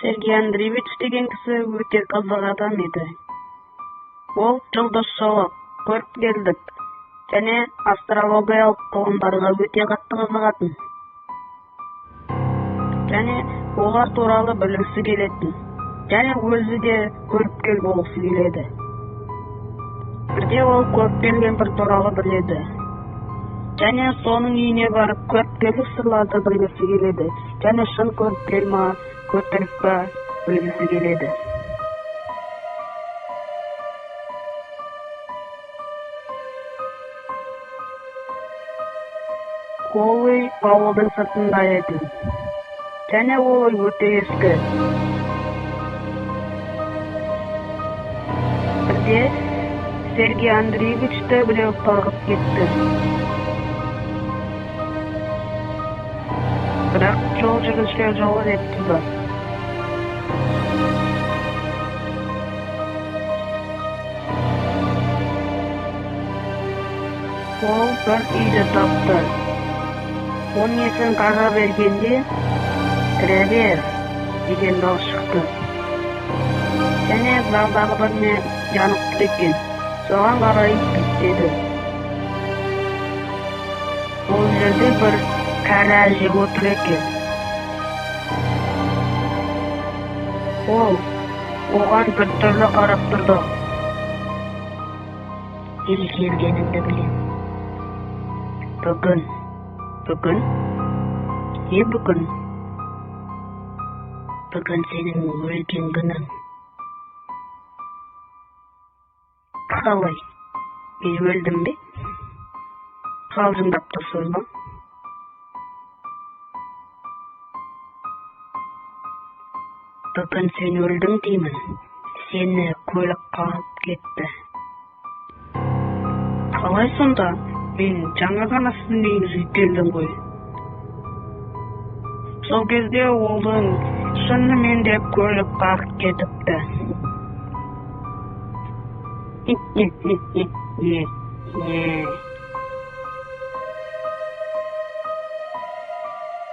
Сергей Андреевич деген кісі өте қызық адам еді. Ол жұлдыз шолып көріп келдік, және астрологиялық ғылымдарға өте қатты қызығатын. Және олар туралы білгісі келетін, және өзі де көріпкел болғысы келеді. Бірде ол көріпкел бір туралы біледі, және соның үйіне барып көріпкелдік сырларды білгісі келеді, және шын көріпкел ма, өтірік па білгісі келеді. Ол үй ауылдың сыртында еді, және ол үй өте ескі. Бірде Сергей Андреевичті біреу қағып кетті. Бірақ жол жүргіншілер жолы деп туды. Ол бір үйді тапты. Оның есін қаға бергенде «Кіре бер» деген дауыс шықты. Және залдағы біріне жанып кеткен, соған қарай беттеді. Ол жерде бір кәрі әже отыр екен. Ол оған бір түрлі қарап тұрды. Ел келгеніңді білем. Бүгін? Не бүгін? Бүгін сенің өлген күнің. Қалай? Мен өлдім бе? Қалжыңдап тұрсыз ба? Бүгін сен өлдің деймін. Сені көлік қағып кетті. Қалай сонда? Мен жаңа ғана сіздің үйіңізге келдім ғой. Сол кезде олдың шынымен де көлік қағып кетіпті. Не.